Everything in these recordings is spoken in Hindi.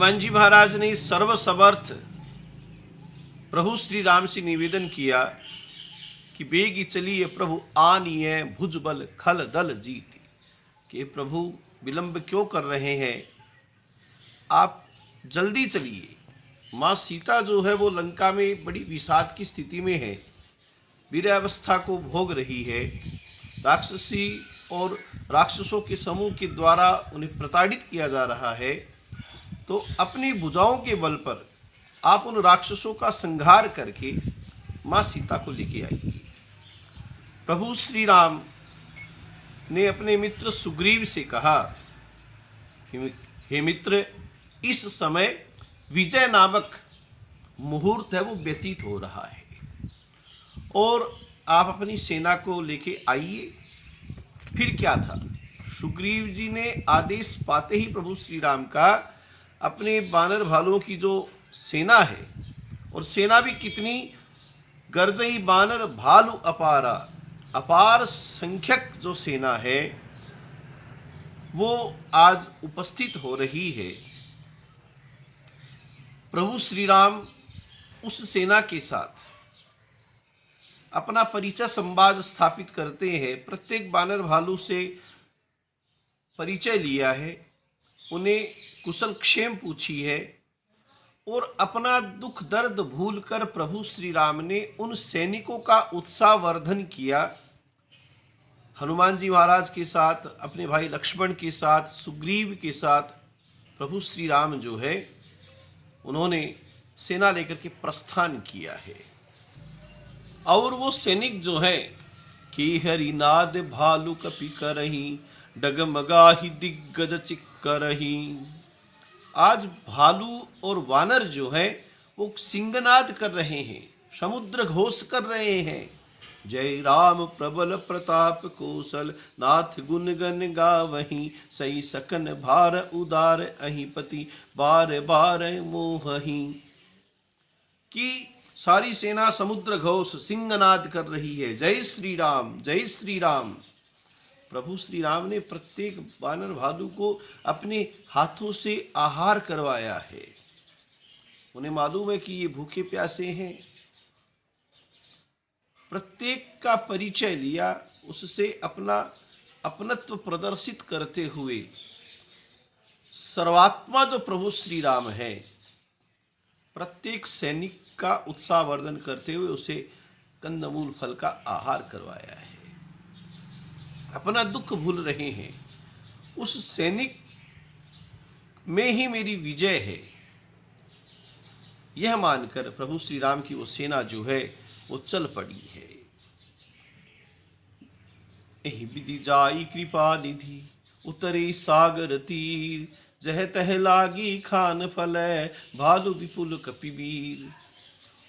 हनुमान जी महाराज ने सर्वसमर्थ प्रभु श्री राम से निवेदन किया कि बेगी चलिए प्रभु आनिए भुजबल खल दल जीत, कि प्रभु विलंब क्यों कर रहे हैं, आप जल्दी चलिए। माँ सीता जो है वो लंका में बड़ी विषाद की स्थिति में है, वीरावस्था को भोग रही है। राक्षसी और राक्षसों के समूह के द्वारा उन्हें प्रताड़ित किया जा रहा है। तो अपनी भुजाओं के बल पर आप उन राक्षसों का संहार करके माँ सीता को लेके आइए। प्रभु श्री राम ने अपने मित्र सुग्रीव से कहा, हे मित्र, इस समय विजय नामक मुहूर्त है वो व्यतीत हो रहा है और आप अपनी सेना को लेके आइए। फिर क्या था, सुग्रीव जी ने आदेश पाते ही प्रभु श्री राम का अपने बानर भालुओं की जो सेना है, और सेना भी कितनी, गर्जई बानर भालू अपारा, अपार संख्यक जो सेना है वो आज उपस्थित हो रही है। प्रभु श्री राम उस सेना के साथ अपना परिचय संवाद स्थापित करते हैं। प्रत्येक बानर भालू से परिचय लिया है, उन्हें कुशल क्षेम पूछी है और अपना दुख दर्द भूलकर प्रभु श्री राम ने उन सैनिकों का उत्साह वर्धन किया। हनुमान जी महाराज के साथ, अपने भाई लक्ष्मण के साथ, सुग्रीव के साथ प्रभु श्री राम जो है उन्होंने सेना लेकर के प्रस्थान किया है। और वो सैनिक जो है कि हरिनाद भालू कपि करही, डगमगाही दिग्गज चिक्करही। आज भालू और वानर जो है वो सिंहनाद कर रहे हैं, समुद्र घोष कर रहे हैं। जय राम प्रबल प्रताप कौशल, नाथ गुण गण गावहीं, सही सकन भार उदार अहि पति, बार बार मोहहीं। कि सारी सेना समुद्र घोष सिंहनाद कर रही है, जय श्री राम, जय श्री राम। प्रभु श्री राम ने प्रत्येक बानर भालू को अपने हाथों से आहार करवाया है। उन्हें मालूम है कि ये भूखे प्यासे हैं। प्रत्येक का परिचय लिया, उससे अपना अपनत्व प्रदर्शित करते हुए सर्वात्मा जो प्रभु श्री राम है, प्रत्येक सैनिक का उत्साहवर्धन करते हुए उसे कंदमूल फल का आहार करवाया है। अपना दुख भूल रहे हैं, उस सैनिक में ही मेरी विजय है, यह मानकर प्रभु श्री राम की वो सेना जो है वो चल पड़ी है। एहि विधि जाई कृपा निधि, उतरे सागर तीर, जह तह लागी खान फलै, भालू विपुल कपिवीर।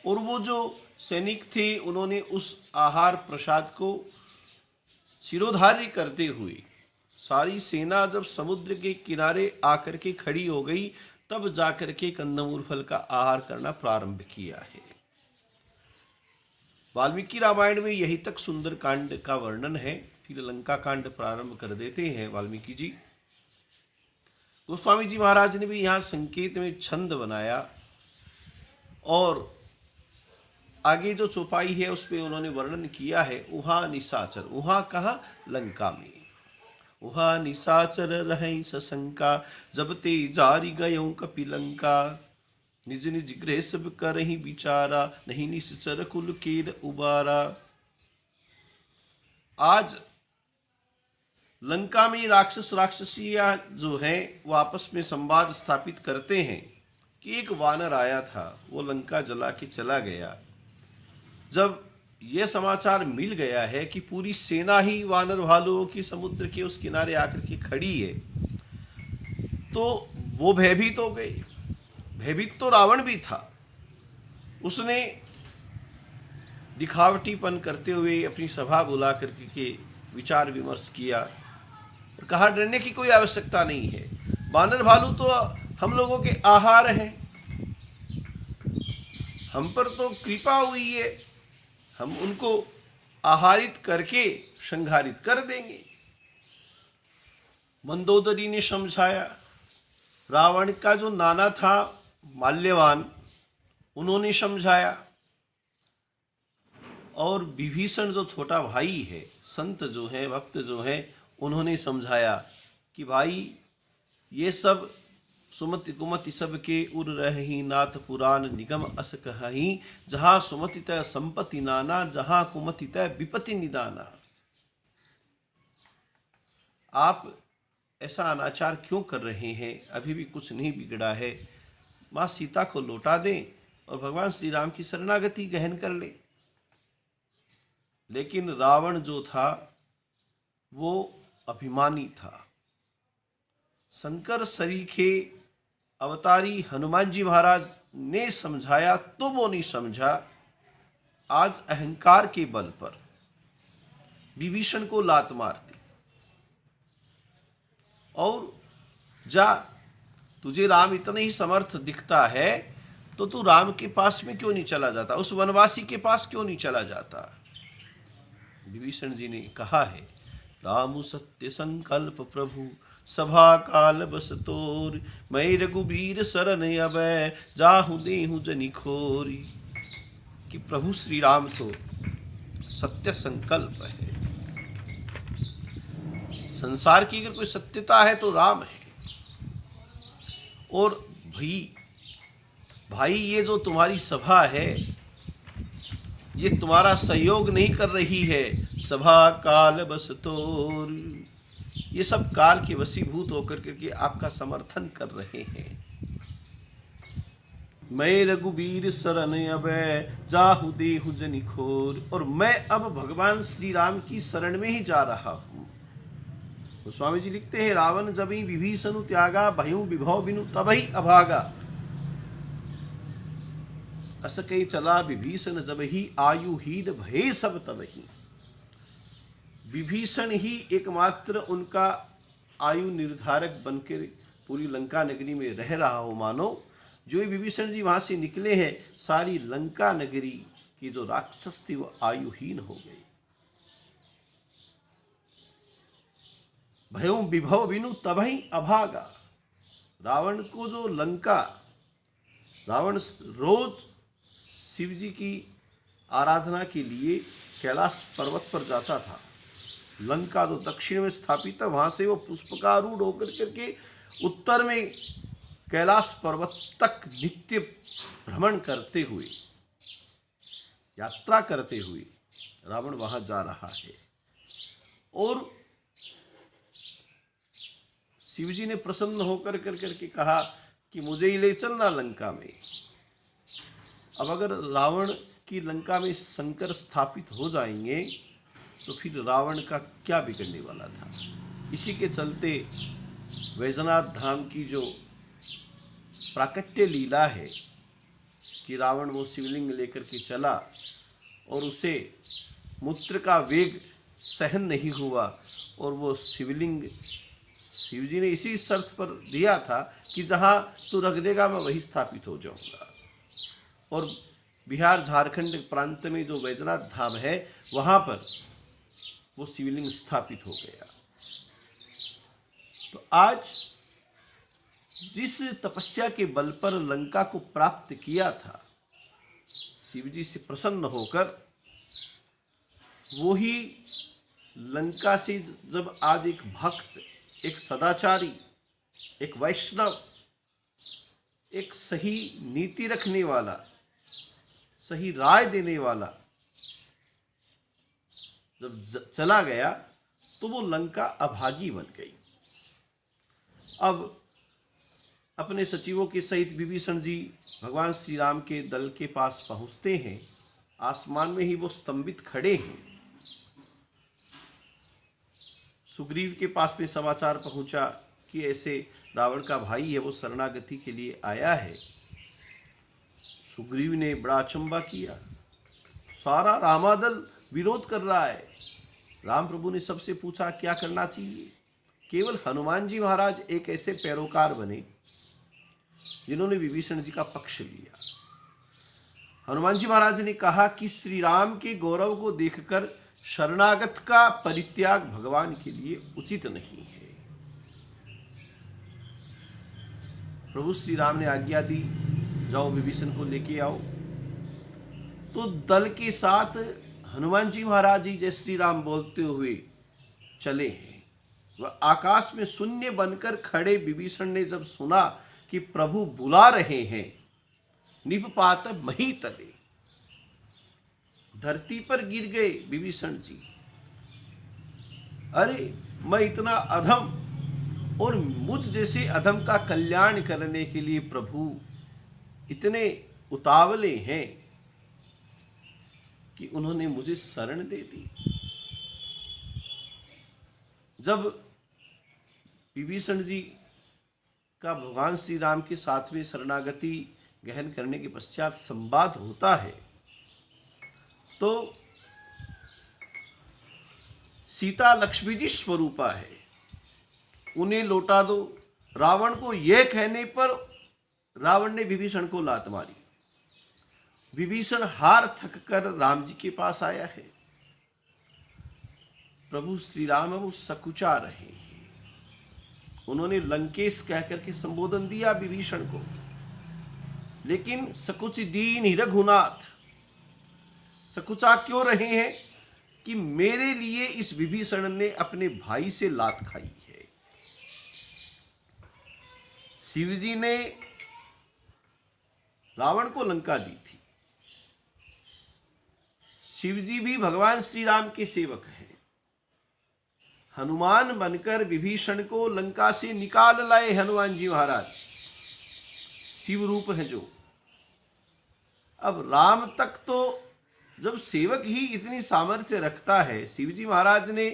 और वो जो सैनिक थे उन्होंने उस आहार प्रसाद को शिरोधार्य करते हुए, सारी सेना जब समुद्र के किनारे आकर के खड़ी हो गई तब जाकर के कंदमूल फल का आहार करना प्रारंभ किया है। वाल्मीकि रामायण में यही तक सुंदर कांड का वर्णन है। फिर लंका कांड प्रारंभ कर देते हैं वाल्मीकि जी। गोस्वामी जी महाराज ने भी यहाँ संकेत में छंद बनाया और आगे जो चौपाई है उसमें उन्होंने वर्णन किया है। उहा निशाचर, उहा कहा, लंका में। उहा निशाचर रहें सशंका, जब ते जारी गयों कपिलंका, निज निज गृह सब करहि विचारा, नहीं निश्चर कुल केर उबारा। आज लंका में राक्षस राक्षसियां जो हैं वो आपस में संवाद स्थापित करते हैं कि एक वानर आया था, वो लंका जला के चला गया। जब यह समाचार मिल गया है कि पूरी सेना ही वानर भालुओं की समुद्र के उस किनारे आकर के खड़ी है, तो वो भयभीत हो गए। भयभीत तो रावण भी था। उसने दिखावटीपन करते हुए अपनी सभा बुला करके विचार विमर्श किया और कहा, डरने की कोई आवश्यकता नहीं है, वानर भालू तो हम लोगों के आहार हैं, हम पर तो कृपा हुई है, हम उनको आहारित करके संहारित कर देंगे। मंदोदरी ने समझाया, रावण का जो नाना था माल्यवान, उन्होंने समझाया, और विभीषण जो छोटा भाई है, संत जो है, भक्त जो है, उन्होंने समझाया कि भाई ये सब सुमति कुमति सबके उर रही, नाथ पुराण निगम अस कहि, जहाँ सुमति तय संपत्ति नाना, जहाँ कुमति तय विपत्ति निदाना। आप ऐसा अनाचार क्यों कर रहे हैं? अभी भी कुछ नहीं बिगड़ा है। माँ सीता को लौटा दें और भगवान श्री राम की शरणागति गहन कर ले। लेकिन रावण जो था वो अभिमानी था। शंकर सरीखे अवतारी हनुमान जी महाराज ने समझाया तो वो नहीं समझा। आज अहंकार के बल पर विभीषण को लात मारती और जा, तुझे राम इतना ही समर्थ दिखता है तो तू राम के पास में क्यों नहीं चला जाता, उस वनवासी के पास क्यों नहीं चला जाता। विभीषण जी ने कहा है, रामु सत्य संकल्प प्रभु सभा काल बस तोर, मैं रघुबीर शरण अबै जाहु देहु जनि खोरी। कि प्रभु श्री राम तो सत्य संकल्प है। संसार की अगर कोई सत्यता है तो राम है। और भाई ये जो तुम्हारी सभा है ये तुम्हारा सहयोग नहीं कर रही है। सभा काल बस तोर, ये सब काल के वशीभूत होकर के आपका समर्थन कर रहे हैं। मैं रघुबीर शरण अबै जाहु देहु जनि खोर, और मैं अब भगवान श्री राम की शरण में ही जा रहा हूं। तो स्वामी जी लिखते हैं, रावण जब ही विभीषण त्यागा, भयउ विभव बिनु तबहि अभागा। अस कही चला विभीषण जब ही, आयु हीन भय सब तबहि। विभीषण ही एकमात्र उनका आयु निर्धारक बनकर पूरी लंका नगरी में रह रहा हो। मानो जो विभीषण जी वहां से निकले हैं, सारी लंका नगरी की जो राक्षस थी वो आयुहीन हो गई। भयउ विभव बिनु तबहि अभागा। रावण को जो रावण रोज शिव जी की आराधना के लिए कैलाश पर्वत पर जाता था। लंका जो दक्षिण में स्थापित है, वहां से वो पुष्पकारूढ़ होकर करके उत्तर में कैलाश पर्वत तक नित्य भ्रमण करते हुए, यात्रा करते हुए रावण वहां जा रहा है। और शिवजी ने प्रसन्न होकर करके कहा कि मुझे ही ले चलना लंका में। अब अगर रावण की लंका में शंकर स्थापित हो जाएंगे तो फिर रावण का क्या बिगड़ने वाला था। इसी के चलते वैजनाथ धाम की जो प्राकट्य लीला है कि रावण वो शिवलिंग लेकर के चला और उसे मूत्र का वेग सहन नहीं हुआ, और वो शिवलिंग शिवजी ने इसी शर्त पर दिया था कि जहाँ तू रख देगा मैं वही स्थापित हो जाऊंगा। और बिहार झारखंड प्रांत में जो वैजनाथ धाम है वहाँ पर वो शिवलिंग स्थापित हो गया। तो आज जिस तपस्या के बल पर लंका को प्राप्त किया था, शिवजी से प्रसन्न होकर वो ही लंका से जब आज एक भक्त, एक सदाचारी, एक वैष्णव, एक सही नीति रखने वाला, सही राय देने वाला जब चला गया तो वो लंका अभागी बन गई। अब अपने सचिवों के सहित विभीषण जी भगवान श्री राम के दल के पास पहुंचते हैं। आसमान में ही वो स्तंभित खड़े हैं। सुग्रीव के पास में समाचार पहुंचा कि ऐसे रावण का भाई है, वो शरणागति के लिए आया है। सुग्रीव ने बड़ा अचंबा किया, सारा रामादल विरोध कर रहा है। राम प्रभु ने सबसे पूछा क्या करना चाहिए। केवल हनुमान जी महाराज एक ऐसे पैरोकार बने जिन्होंने विभीषण जी का पक्ष लिया। हनुमान जी महाराज ने कहा कि श्री राम के गौरव को देखकर शरणागत का परित्याग भगवान के लिए उचित नहीं है। प्रभु श्री राम ने आज्ञा दी, जाओ विभीषण को लेके आओ। तो दल के साथ हनुमान जी महाराज जी जय श्री राम बोलते हुए चले हैं। वह आकाश में शून्य बनकर खड़े विभीषण ने जब सुना कि प्रभु बुला रहे हैं, निपपात मही तले, धरती पर गिर गए विभीषण जी। अरे मैं इतना अधम, और मुझ जैसे अधम का कल्याण करने के लिए प्रभु इतने उतावले हैं कि उन्होंने मुझे शरण दे दी। जब विभीषण जी का भगवान श्री राम के साथ में शरणागति गहन करने के पश्चात संवाद होता है, तो सीता लक्ष्मी जी स्वरूपा है, उन्हें लौटा दो। रावण को यह कहने पर रावण ने विभीषण को लात मारी। विभीषण हार थक कर राम जी के पास आया है। प्रभु श्री राम वो सकुचा रहे हैं। उन्होंने लंकेश कहकर के संबोधन दिया विभीषण को, लेकिन सकुच दीन ही रघुनाथ। सकुचा क्यों रहे हैं कि मेरे लिए इस विभीषण ने अपने भाई से लात खाई है। शिव जी ने रावण को लंका दी थी। शिव जी भी भगवान श्री राम के सेवक हैं। हनुमान बनकर विभीषण को लंका से निकाल लाए हनुमान जी महाराज, शिव रूप है जो। अब राम तक तो जब सेवक ही इतनी सामर्थ्य रखता है, शिव जी महाराज ने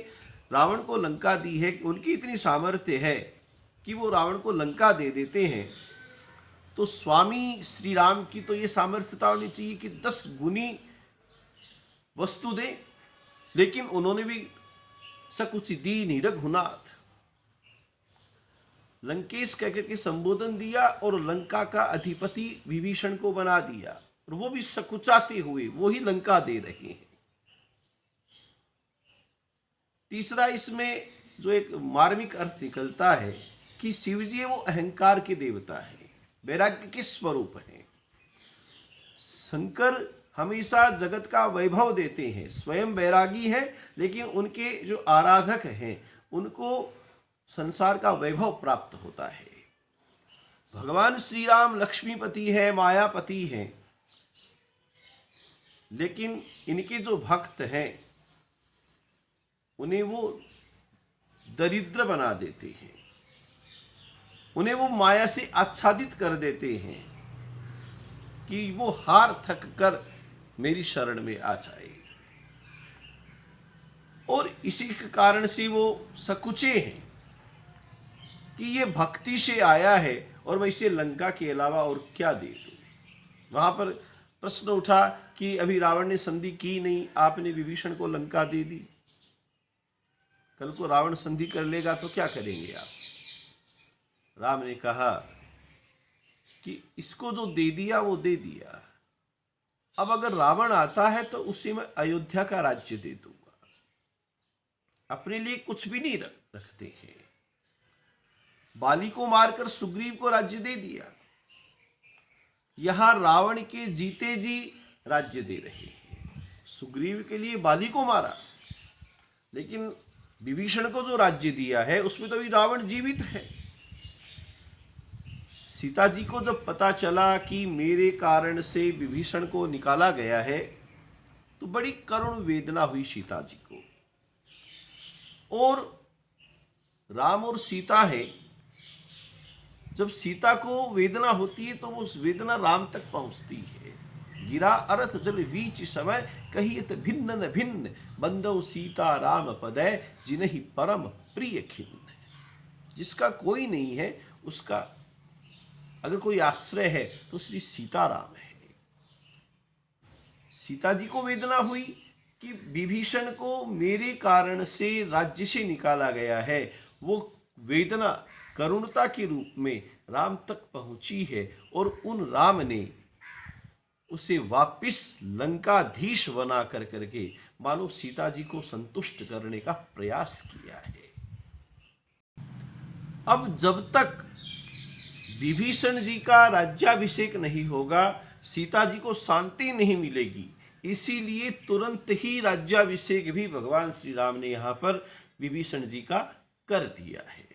रावण को लंका दी है, उनकी इतनी सामर्थ्य है कि वो रावण को लंका दे देते हैं, तो स्वामी श्री राम की तो ये सामर्थ्यता होनी चाहिए कि 10 गुनी वस्तु दे। लेकिन उन्होंने भी सकुच दीन रघुनाथ, लंकेश कहकर के संबोधन दिया और लंका का अधिपति विभीषण को बना दिया, और वो भी सकुचाते हुए वो ही लंका दे रहे हैं। तीसरा इसमें जो एक मार्मिक अर्थ निकलता है कि शिव जी वो अहंकार के देवता है, वैराग्य के स्वरूप हैं। शंकर हमेशा जगत का वैभव देते हैं, स्वयं वैरागी है, लेकिन उनके जो आराधक हैं उनको संसार का वैभव प्राप्त होता है। भगवान श्री राम लक्ष्मीपति है, मायापति हैं, लेकिन इनके जो भक्त हैं उन्हें वो दरिद्र बना देते हैं, उन्हें वो माया से आच्छादित कर देते हैं कि वो हार थक कर मेरी शरण में आ जाए। और इसी के कारण से वो सकुचे हैं कि ये भक्ति से आया है और मैं इसे लंका के अलावा और क्या दे दूं। वहां पर प्रश्न उठा कि अभी रावण ने संधि की नहीं, आपने विभीषण को लंका दे दी, कल को रावण संधि कर लेगा तो क्या करेंगे आप। राम ने कहा कि इसको जो दे दिया वो दे दिया, अब अगर रावण आता है तो उसे मैं अयोध्या का राज्य दे दूंगा, अपने लिए कुछ भी नहीं रखते हैं। बाली को मारकर सुग्रीव को राज्य दे दिया, यहां रावण के जीते जी राज्य दे रहे हैं। सुग्रीव के लिए बाली को मारा, लेकिन विभीषण को जो राज्य दिया है उसमें तो अभी रावण जीवित है। सीता जी को जब पता चला कि मेरे कारण से विभीषण को निकाला गया है तो बड़ी करुण वेदना हुई सीता जी को। और राम और सीता है, जब सीता को वेदना होती है तो वो वेदना राम तक पहुंचती है। गिरा अरथ जल बीच समय कहियत भिन्न न भिन्न, बंदो सीता राम पदय जिन्हि परम प्रिय खिन्न। जिसका कोई नहीं है उसका अगर कोई आश्रय है तो श्री सीताराम है। सीता जी को वेदना हुई कि विभीषण को मेरे कारण से राज्य से निकाला गया है, वो वेदना करुणता के रूप में राम तक पहुंची है, और उन राम ने उसे वापिस लंकाधीश बना कर करके मानो सीता जी को संतुष्ट करने का प्रयास किया है। अब जब तक विभीषण जी का राज्याभिषेक नहीं होगा, सीता जी को शांति नहीं मिलेगी, इसीलिए तुरंत ही राज्याभिषेक भी भगवान श्री राम ने यहाँ पर विभीषण जी का कर दिया है।